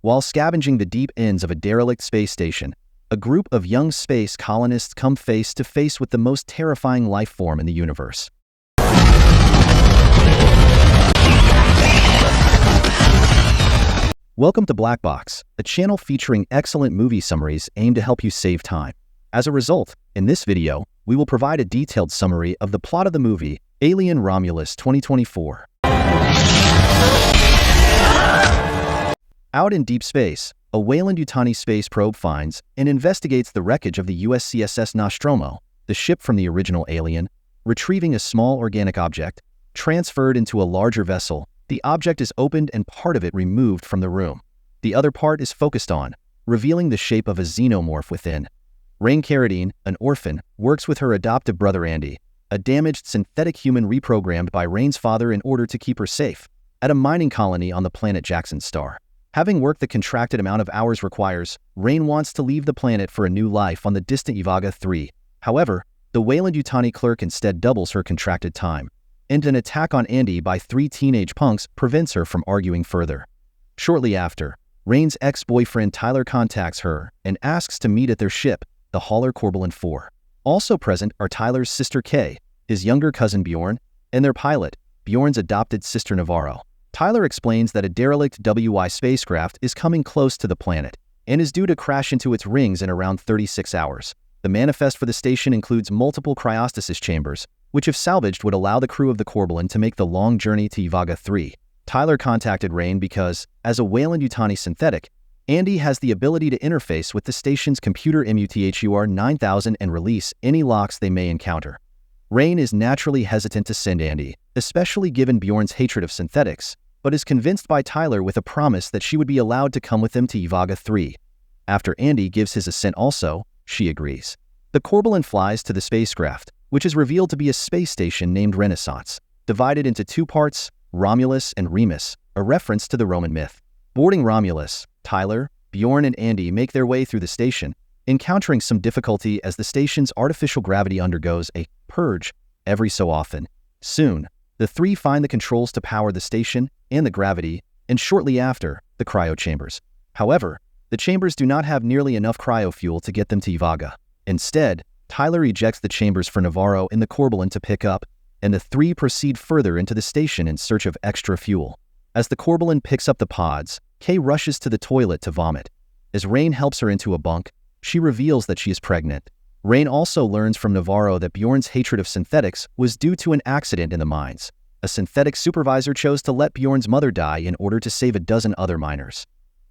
While scavenging the deep ends of a derelict space station, a group of young space colonists come face to face with the most terrifying life form in the universe. Welcome to Black Box, a channel featuring excellent movie summaries aimed to help you save time. As a result, in this video, we will provide a detailed summary of the plot of the movie Alien Romulus 2024. Out in deep space, a Weyland-Yutani space probe finds and investigates the wreckage of the USCSS Nostromo, the ship from the original Alien. Retrieving a small organic object, transferred into a larger vessel, the object is opened and part of it removed from the room. The other part is focused on, revealing the shape of a xenomorph within. Rain Carradine, an orphan, works with her adoptive brother Andy, a damaged synthetic human reprogrammed by Rain's father in order to keep her safe, at a mining colony on the planet Jackson Star. Having worked the contracted amount of hours requires, Rain wants to leave the planet for a new life on the distant Ivaga 3. However, the Weyland-Yutani clerk instead doubles her contracted time, and an attack on Andy by 3 teenage punks prevents her from arguing further. Shortly after, Rain's ex-boyfriend Tyler contacts her and asks to meet at their ship, the hauler Corbelan 4. Also present are Tyler's sister Kay, his younger cousin Bjorn, and their pilot, Bjorn's adopted sister Navarro. Tyler explains that a derelict WY spacecraft is coming close to the planet and is due to crash into its rings in around 36 hours. The manifest for the station includes multiple cryostasis chambers, which if salvaged would allow the crew of the Corbelan to make the long journey to Ivaga 3. Tyler contacted Rain because, as a Weyland-Yutani synthetic, Andy has the ability to interface with the station's computer MUTHUR 9000 and release any locks they may encounter. Rain is naturally hesitant to send Andy, especially given Bjorn's hatred of synthetics, but is convinced by Tyler with a promise that she would be allowed to come with them to Ivaga 3. After Andy gives his assent also, she agrees. The Corbelan flies to the spacecraft, which is revealed to be a space station named Renaissance, divided into 2 parts, Romulus and Remus, a reference to the Roman myth. Boarding Romulus, Tyler, Bjorn and Andy make their way through the station, encountering some difficulty as the station's artificial gravity undergoes a purge every so often. Soon, the 3 find the controls to power the station and the gravity, and shortly after, the cryo chambers. However, the chambers do not have nearly enough cryo fuel to get them to Ivaga. Instead, Tyler ejects the chambers for Navarro and the Corbelan to pick up, and the 3 proceed further into the station in search of extra fuel. As the Corbelan picks up the pods, Kay rushes to the toilet to vomit. As Rain helps her into a bunk, she reveals that she is pregnant. Rain also learns from Navarro that Bjorn's hatred of synthetics was due to an accident in the mines. A synthetic supervisor chose to let Bjorn's mother die in order to save a dozen other miners.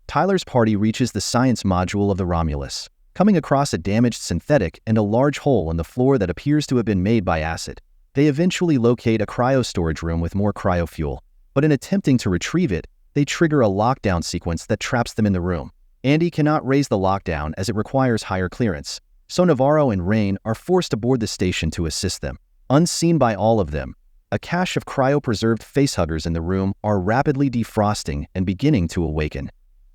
Tyler's party reaches the science module of the Romulus, coming across a damaged synthetic and a large hole in the floor that appears to have been made by acid. They eventually locate a cryo storage room with more cryo fuel, but in attempting to retrieve it, they trigger a lockdown sequence that traps them in the room. Andy cannot raise the lockdown as it requires higher clearance, so Navarro and Rain are forced aboard the station to assist them. Unseen by all of them, a cache of cryopreserved facehuggers in the room are rapidly defrosting and beginning to awaken.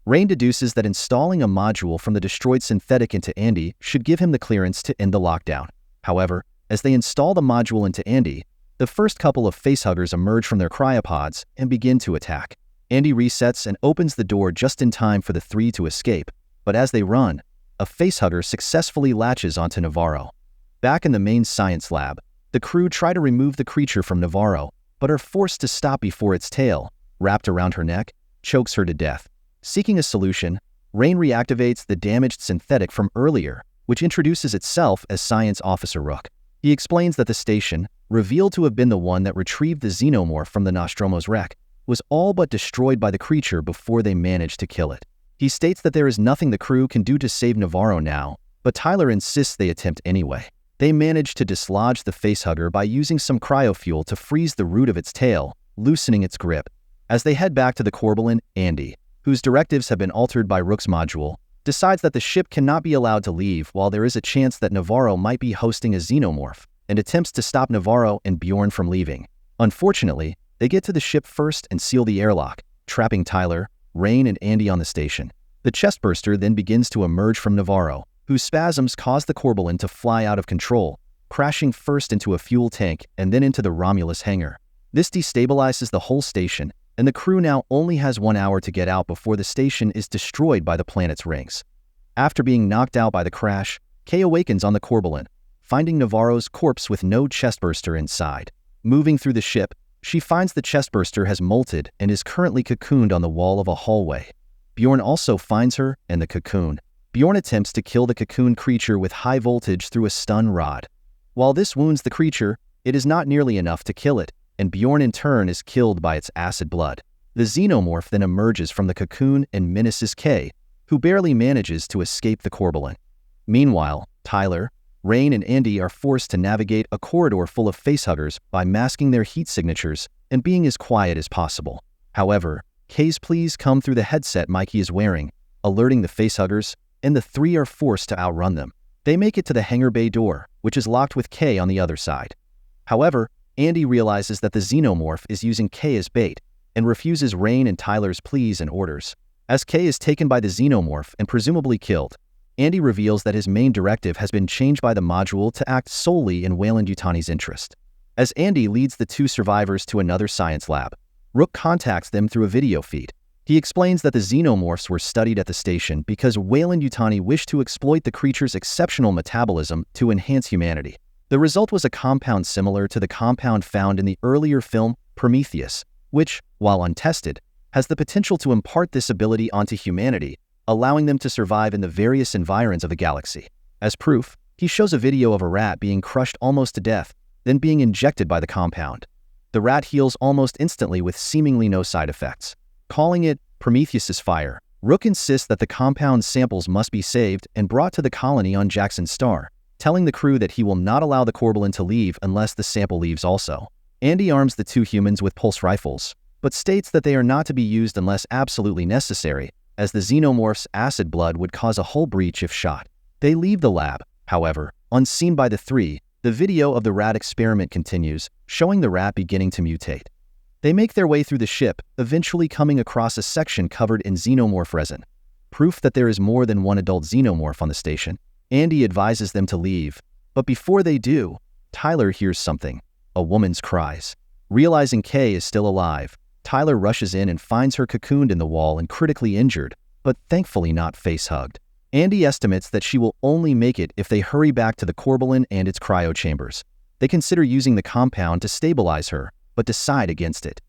Rain deduces that installing a module from the destroyed synthetic into Andy should give him the clearance to end the lockdown. However, as they install the module into Andy, the first couple of facehuggers emerge from their cryopods and begin to attack. Andy resets and opens the door just in time for the 3 to escape, but as they run, a facehugger successfully latches onto Navarro. Back in the main science lab, the crew try to remove the creature from Navarro, but are forced to stop before its tail, wrapped around her neck, chokes her to death. Seeking a solution, Rain reactivates the damaged synthetic from earlier, which introduces itself as Science Officer Rook. He explains that the station, revealed to have been the one that retrieved the xenomorph from the Nostromo's wreck, was all but destroyed by the creature before they managed to kill it. He states that there is nothing the crew can do to save Navarro now, but Tyler insists they attempt anyway. They manage to dislodge the facehugger by using some cryofuel to freeze the root of its tail, loosening its grip. As they head back to the Corbelan, Andy, whose directives have been altered by Rook's module, decides that the ship cannot be allowed to leave while there is a chance that Navarro might be hosting a xenomorph, and attempts to stop Navarro and Bjorn from leaving. Unfortunately, they get to the ship first and seal the airlock, trapping Tyler, Rain and Andy on the station. The chestburster then begins to emerge from Navarro, whose spasms cause the Corbelan to fly out of control, crashing first into a fuel tank and then into the Romulus hangar. This destabilizes the whole station, and the crew now only has 1 hour to get out before the station is destroyed by the planet's rings. After being knocked out by the crash, Kay awakens on the Corbelan, finding Navarro's corpse with no chestburster inside. Moving through the ship, she finds the chestburster has molted and is currently cocooned on the wall of a hallway. Bjorn also finds her and the cocoon. Bjorn attempts to kill the cocoon creature with high voltage through a stun rod. While this wounds the creature, it is not nearly enough to kill it, and Bjorn in turn is killed by its acid blood. The xenomorph then emerges from the cocoon and menaces Kay, who barely manages to escape the Corbelan. Meanwhile, Tyler, Rain, and Andy are forced to navigate a corridor full of facehuggers by masking their heat signatures and being as quiet as possible. However, Kay's pleas come through the headset Mikey is wearing, alerting the facehuggers, and the three are forced to outrun them. They make it to the hangar bay door, which is locked with Kay on the other side. However, Andy realizes that the xenomorph is using Kay as bait and refuses Rain and Tyler's pleas and orders. As Kay is taken by the xenomorph and presumably killed, Andy reveals that his main directive has been changed by the module to act solely in Weyland-Yutani's interest. As Andy leads the two survivors to another science lab, Rook contacts them through a video feed. He explains that the xenomorphs were studied at the station because Weyland-Yutani wished to exploit the creature's exceptional metabolism to enhance humanity. The result was a compound similar to the compound found in the earlier film Prometheus, which, while untested, has the potential to impart this ability onto humanity, allowing them to survive in the various environs of the galaxy. As proof, he shows a video of a rat being crushed almost to death, then being injected by the compound. The rat heals almost instantly with seemingly no side effects. Calling it Prometheus's fire, Rook insists that the compound samples must be saved and brought to the colony on Jackson's star, telling the crew that he will not allow the Corbelan to leave unless the sample leaves also. Andy arms the two humans with pulse rifles, but states that they are not to be used unless absolutely necessary, as the xenomorph's acid blood would cause a hull breach if shot. They leave the lab, however, unseen by the three. The video of the rat experiment continues, showing the rat beginning to mutate. They make their way through the ship, eventually coming across a section covered in xenomorph resin, proof that there is more than one adult xenomorph on the station. Andy advises them to leave, but before they do, Tyler hears something, a woman's cries. Realizing Kay is still alive, Tyler rushes in and finds her cocooned in the wall and critically injured, but thankfully not face-hugged. Andy estimates that she will only make it if they hurry back to the Corbelan and its cryo chambers. They consider using the compound to stabilize her, but decide against it.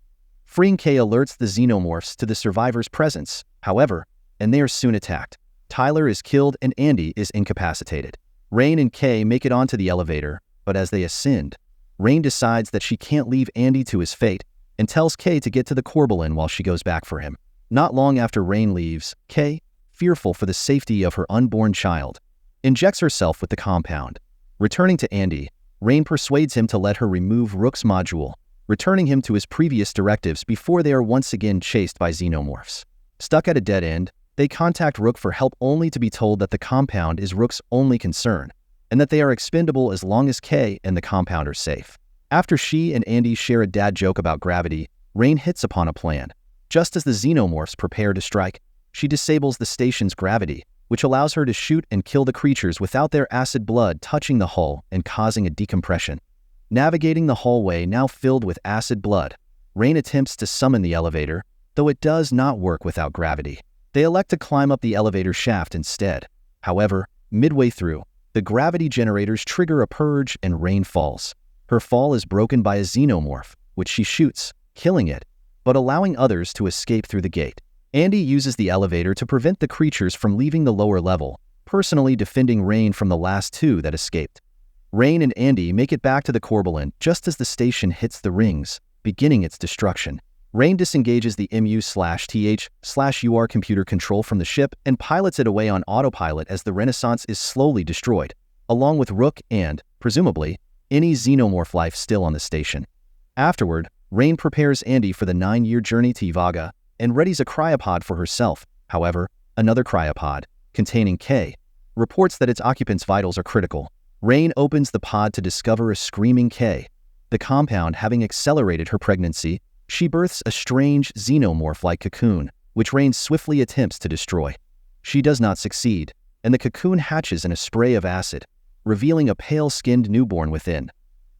Freeing Kay alerts the xenomorphs to the survivors' presence, however, and they are soon attacked. Tyler is killed and Andy is incapacitated. Rain and Kay make it onto the elevator, but as they ascend, Rain decides that she can't leave Andy to his fate and tells Kay to get to the Corbelan while she goes back for him. Not long after Rain leaves, Kay, fearful for the safety of her unborn child, injects herself with the compound. Returning to Andy, Rain persuades him to let her remove Rook's module, returning him to his previous directives before they are once again chased by xenomorphs. Stuck at a dead end, they contact Rook for help only to be told that the compound is Rook's only concern, and that they are expendable as long as Kay and the compound are safe. After she and Andy share a dad joke about gravity, Rain hits upon a plan. Just as the xenomorphs prepare to strike, she disables the station's gravity, which allows her to shoot and kill the creatures without their acid blood touching the hull and causing a decompression. Navigating the hallway now filled with acid blood, Rain attempts to summon the elevator, though it does not work without gravity. They elect to climb up the elevator shaft instead. However, midway through, the gravity generators trigger a purge and Rain falls. Her fall is broken by a xenomorph, which she shoots, killing it, but allowing others to escape through the gate. Andy uses the elevator to prevent the creatures from leaving the lower level, personally defending Rain from the last two that escaped. Rain and Andy make it back to the Corbelan just as the station hits the rings, beginning its destruction. Rain disengages the MU/TH/UR computer control from the ship and pilots it away on autopilot as the Renaissance is slowly destroyed, along with Rook and, presumably, any xenomorph life still on the station. Afterward, Rain prepares Andy for the 9-year journey to Ivaga and readies a cryopod for herself. However, another cryopod, containing Kay, reports that its occupant's vitals are critical. Rain opens the pod to discover a screaming Kay. The compound having accelerated her pregnancy, she births a strange xenomorph-like cocoon, which Rain swiftly attempts to destroy. She does not succeed, and the cocoon hatches in a spray of acid, revealing a pale-skinned newborn within.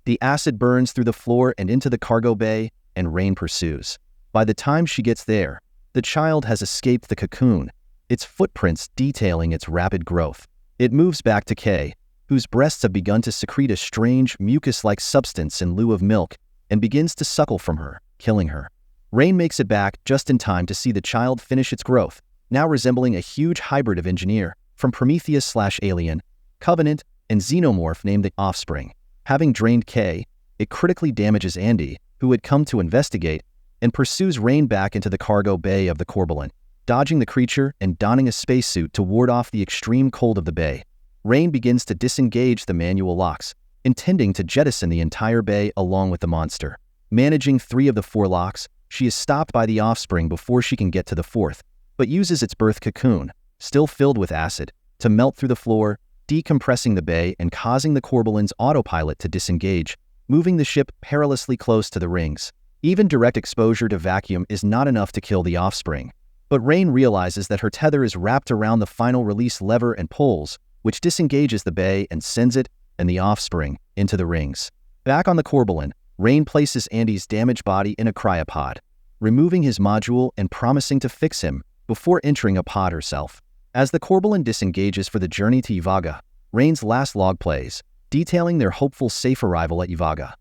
The acid burns through the floor and into the cargo bay, and Rain pursues. By the time she gets there, the child has escaped the cocoon, its footprints detailing its rapid growth. It moves back to Kay, whose breasts have begun to secrete a strange, mucus-like substance in lieu of milk, and begins to suckle from her, killing her. Rain makes it back just in time to see the child finish its growth, now resembling a huge hybrid of engineer from Prometheus/Alien, Covenant, and Xenomorph named the Offspring. Having drained Kay, it critically damages Andy, who had come to investigate, and pursues Rain back into the cargo bay of the Corbelan, dodging the creature and donning a spacesuit to ward off the extreme cold of the bay. Rain begins to disengage the manual locks, intending to jettison the entire bay along with the monster. Managing 3 of the 4 locks, she is stopped by the Offspring before she can get to the 4th, but uses its birth cocoon, still filled with acid, to melt through the floor, decompressing the bay and causing the Corbelan's autopilot to disengage, moving the ship perilously close to the rings. Even direct exposure to vacuum is not enough to kill the Offspring, but Rain realizes that her tether is wrapped around the final release lever and pulls, which disengages the bay and sends it and the Offspring into the rings. Back on the Corbelan, Rain places Andy's damaged body in a cryopod, removing his module and promising to fix him before entering a pod herself. As the Corbelan disengages for the journey to Ivaga, Rain's last log plays, detailing their hopeful safe arrival at Ivaga.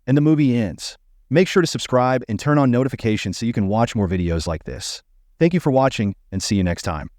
And the movie ends. Make sure to subscribe and turn on notifications so you can watch more videos like this. Thank you for watching, and see you next time.